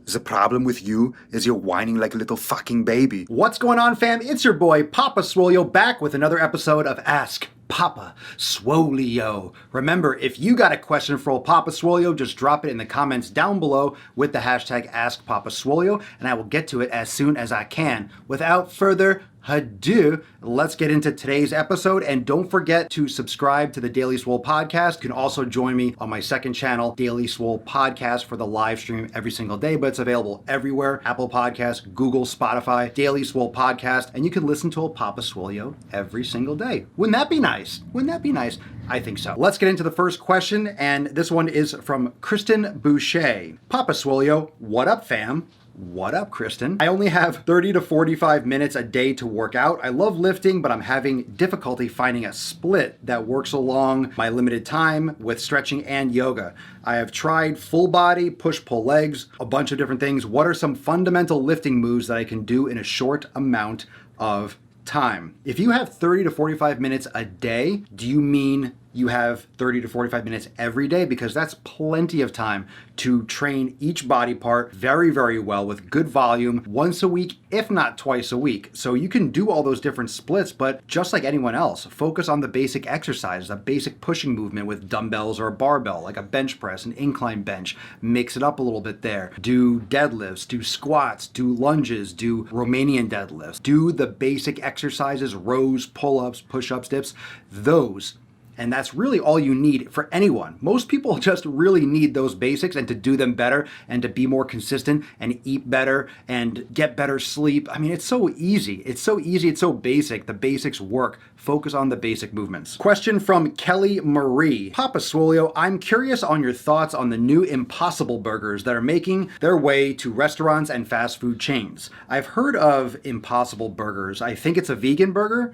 The problem with you is you're whining like a little fucking baby. What's going on, fam? It's your boy, Papa Swolio, back with another episode of Ask Papa Swolio. Remember, if you got a question for old Papa Swolio, just drop it in the comments down below with the hashtag AskPapaSwolio, and I will get to it as soon as I can. Without further ado, let's get into today's episode, and don't forget to subscribe to the Daily Swole Podcast. You can also join me on my second channel, Daily Swole Podcast, for the live stream every single day, but it's available everywhere: Apple Podcasts, Google, Spotify, Daily Swole Podcast, and you can listen to old Papa Swolio every single day. Wouldn't that be nice? Wouldn't that be nice? I think so. Let's get into the first question, and this one is from Kristen Boucher. Papa Swolio, what up, fam? What up, Kristen? I only have 30 to 45 minutes a day to work out. I love lifting, but I'm having difficulty finding a split that works along my limited time with stretching and yoga. I have tried full body, push-pull legs, a bunch of different things. What are some fundamental lifting moves that I can do in a short amount of time? If you have 30 to 45 minutes a day, do you mean you have 30 to 45 minutes every day? Because that's plenty of time to train each body part very, very well with good volume once a week, if not twice a week. So you can do all those different splits, but just like anyone else, focus on the basic exercises, a basic pushing movement with dumbbells or a barbell, like a bench press, an incline bench. Mix it up a little bit there. Do deadlifts, do squats, do lunges, do Romanian deadlifts. Do the basic exercises, rows, pull-ups, push-ups, dips, those. And that's really all you need for anyone. Most people just really need those basics, and to do them better and to be more consistent and eat better and get better sleep. I mean, it's so easy. It's so easy. It's so basic. The basics work. Focus on the basic movements. Question from Kelly Marie. Papa Swolio, I'm curious on your thoughts on the new Impossible Burgers that are making their way to restaurants and fast food chains. I've heard of Impossible Burgers. I think it's a vegan burger.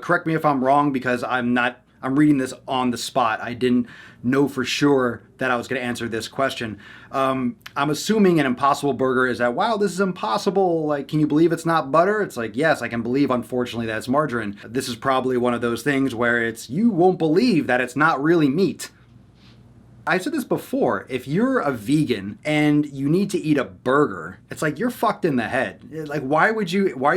Correct me if I'm wrong, because I'm reading this on the spot. I didn't know for sure that I was going to answer this question. I'm assuming an Impossible Burger is that, wow, this is impossible. Like, can you believe it's not butter? It's like, yes, I can believe, unfortunately, that it's margarine. This is probably one of those things where you won't believe that it's not really meat. I said this before, if you're a vegan and you need to eat a burger, it's like you're fucked in the head. Like,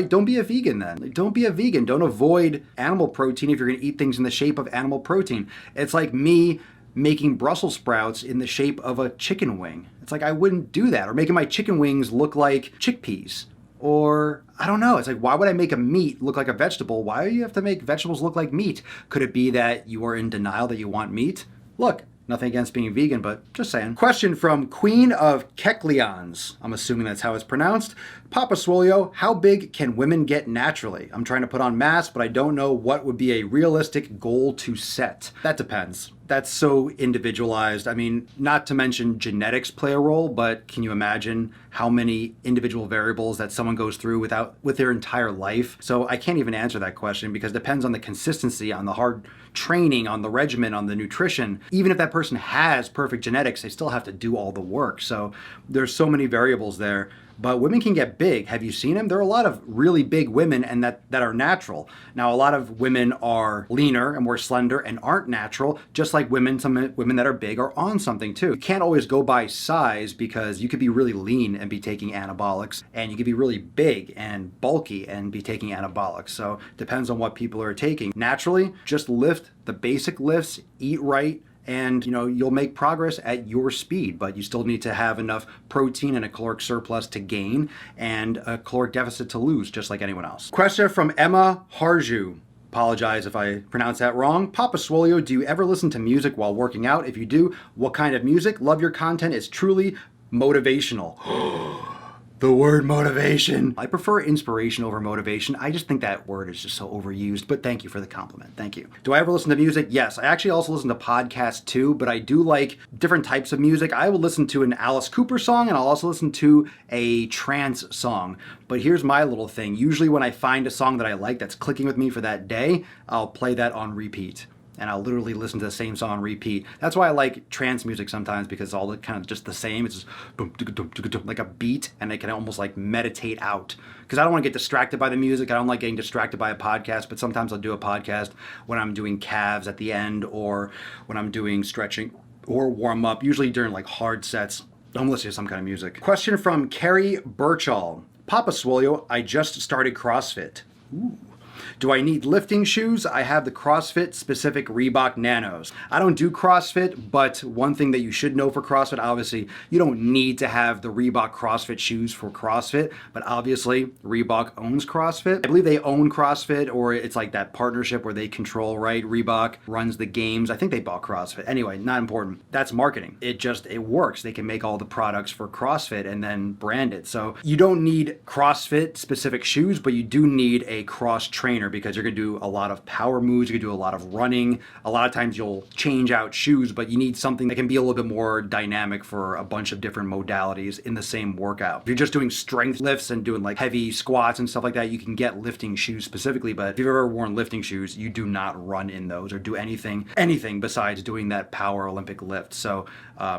don't be a vegan then. Like, don't be a vegan. Don't avoid animal protein if you're gonna eat things in the shape of animal protein. It's like me making Brussels sprouts in the shape of a chicken wing. It's like, I wouldn't do that. Or making my chicken wings look like chickpeas. Or, I don't know, it's like, why would I make a meat look like a vegetable? Why do you have to make vegetables look like meat? Could it be that you are in denial that you want meat? Look, nothing against being vegan, but just saying. Question from Queen of Kekleons. I'm assuming that's how it's pronounced. Papa Swolio, how big can women get naturally? I'm trying to put on mass, but I don't know what would be a realistic goal to set. That depends. That's so individualized. I mean, not to mention genetics play a role, but can you imagine how many individual variables that someone goes through with their entire life? So I can't even answer that question, because it depends on the consistency, on the hard training, on the regimen, on the nutrition. Even if that person has perfect genetics, they still have to do all the work. So there's so many variables there. But women can get big. Have you seen them? There are a lot of really big women and that are natural. Now, a lot of women are leaner and more slender and aren't natural, just like some women that are big are on something too. You can't always go by size, because you could be really lean and be taking anabolics, and you could be really big and bulky and be taking anabolics. So it depends on what people are taking. Naturally, just lift the basic lifts, eat right, and you'll make progress at your speed, but you still need to have enough protein and a caloric surplus to gain and a caloric deficit to lose, just like anyone else. Question from Emma Harju. Apologize if I pronounce that wrong. Papa Swolio, do you ever listen to music while working out? If you do, what kind of music? Love your content. It's truly motivational. The word motivation. I prefer inspiration over motivation. I just think that word is just so overused, but thank you for the compliment. Thank you. Do I ever listen to music? Yes. I actually also listen to podcasts too, but I do like different types of music. I will listen to an Alice Cooper song, and I'll also listen to a trance song. But here's my little thing. Usually when I find a song that I like that's clicking with me for that day, I'll play that on repeat. And I'll literally listen to the same song on repeat. That's why I like trance music sometimes, because it's all kind of just the same. It's just boom, like a beat, and I can almost like meditate out. Because I don't want to get distracted by the music. I don't like getting distracted by a podcast, but sometimes I'll do a podcast when I'm doing calves at the end, or when I'm doing stretching or warm up, usually during like hard sets. I'm listening to some kind of music. Question from Carrie Birchall. Papa Swolio, I just started CrossFit. Ooh. Do I need lifting shoes? I have the CrossFit specific Reebok Nanos. I don't do CrossFit, but one thing that you should know for CrossFit, obviously, you don't need to have the Reebok CrossFit shoes for CrossFit, but obviously Reebok owns CrossFit. I believe they own CrossFit, or it's like that partnership where they control, right? Reebok runs the games. I think they bought CrossFit. Anyway, not important. That's marketing. It works. They can make all the products for CrossFit and then brand it. So you don't need CrossFit specific shoes, but you do need a cross trainer because you're going to do a lot of power moves. You can do a lot of running. A lot of times you'll change out shoes, but you need something that can be a little bit more dynamic for a bunch of different modalities in the same workout. If you're just doing strength lifts and doing like heavy squats and stuff like that, you can get lifting shoes specifically. But if you've ever worn lifting shoes, you do not run in those or do anything besides doing that power Olympic lift. So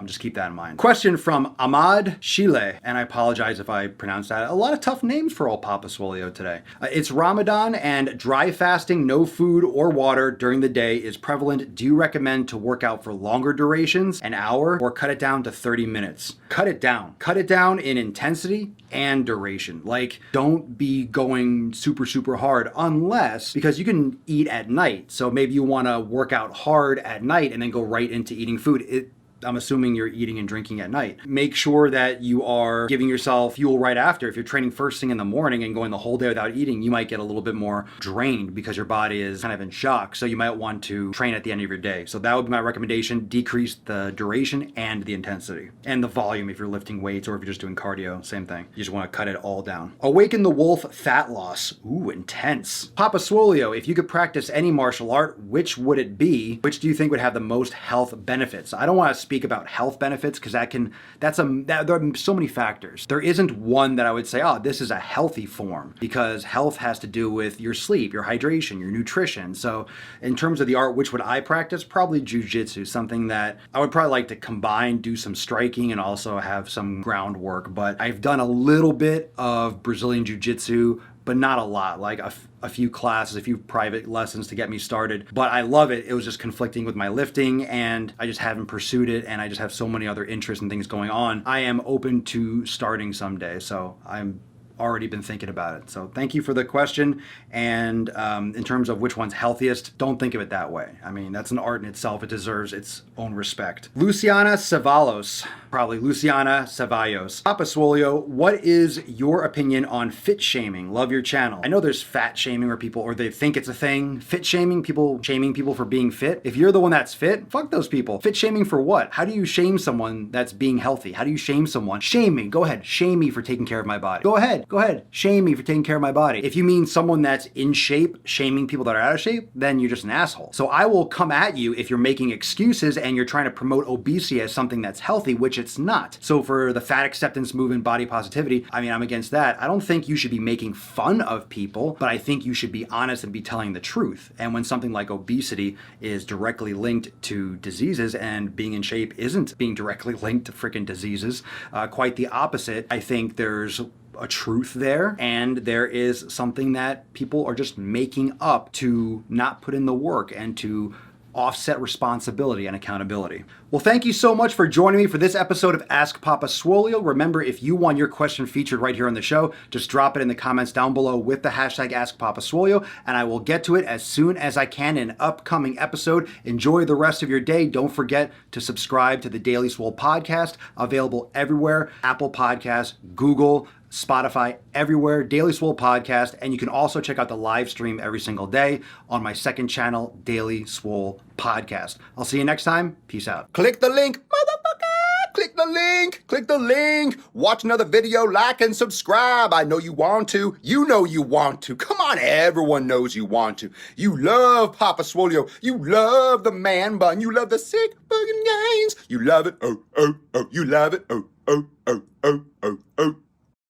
just keep that in mind. Question from Ahmad Shile, and I apologize if I pronounced that. A lot of tough names for old Papa Swolio today. It's Ramadan and dry fasting, no food or water during the day is prevalent. Do you recommend to work out for longer durations, an hour, or cut it down to 30 minutes? Cut it down. Cut it down in intensity and duration. Like, don't be going super hard unless, because you can eat at night. So maybe you want to work out hard at night and then go right into eating food. I'm assuming you're eating and drinking at night. Make sure that you are giving yourself fuel right after. If you're training first thing in the morning and going the whole day without eating, you might get a little bit more drained because your body is kind of in shock. So you might want to train at the end of your day. So that would be my recommendation. Decrease the duration and the intensity and the volume if you're lifting weights or if you're just doing cardio, same thing. You just want to cut it all down. Awaken the Wolf fat loss. Ooh, intense. Papa Swolio, if you could practice any martial art, which would it be? Which do you think would have the most health benefits? I don't want to speak about health benefits because there are so many factors. There isn't one that I would say, oh, this is a healthy form, because health has to do with your sleep, your hydration, your nutrition. So in terms of the art, which would I practice? Probably jujitsu, something that I would probably like to combine, do some striking and also have some groundwork. But I've done a little bit of Brazilian jiu-jitsu, but not a lot, like a few classes, a few private lessons to get me started. But I love it. It was just conflicting with my lifting and I just haven't pursued it, and I just have so many other interests and things going on. I am open to starting someday, so I'm already been thinking about it. So thank you for the question. And in terms of which one's healthiest, don't think of it that way. I mean, that's an art in itself. It deserves its own respect. Luciana Cevallos, probably Luciana Cevallos. Papa Swolio, what is your opinion on fit shaming? Love your channel. I know there's fat shaming where people, or they think it's a thing. Fit shaming, people shaming people for being fit. If you're the one that's fit, fuck those people. Fit shaming for what? How do you shame someone that's being healthy? How do you shame someone? Shame me. Go ahead. Shame me for taking care of my body. Go ahead. Shame me for taking care of my body. If you mean someone that's in shape, shaming people that are out of shape, then you're just an asshole. So I will come at you if you're making excuses and you're trying to promote obesity as something that's healthy, which it's not. So for the fat acceptance movement, body positivity, I mean, I'm against that. I don't think you should be making fun of people, but I think you should be honest and be telling the truth. And when something like obesity is directly linked to diseases and being in shape isn't being directly linked to freaking diseases, quite the opposite, I think there's a truth there, and there is something that people are just making up to not put in the work and to offset responsibility and accountability. Well, thank you so much for joining me for this episode of Ask Papa Swolio. Remember, if you want your question featured right here on the show, just drop it in the comments down below with the hashtag #AskPapaSwolio, and I will get to it as soon as I can in an upcoming episode. Enjoy the rest of your day. Don't forget to subscribe to the Daily Swole podcast, available everywhere: Apple Podcasts, Google, Spotify, everywhere, Daily Swole Podcast. And you can also check out the live stream every single day on my second channel, Daily Swole Podcast. I'll see you next time. Peace out. Click the link, motherfucker! Click the link! Click the link! Watch another video, like and subscribe. I know you want to. You know you want to. Come on, everyone knows you want to. You love Papa Swolio. You love the man bun. You love the sick bugging gains. You love it. Oh, oh, oh. You love it. Oh, oh, oh, oh, oh, oh.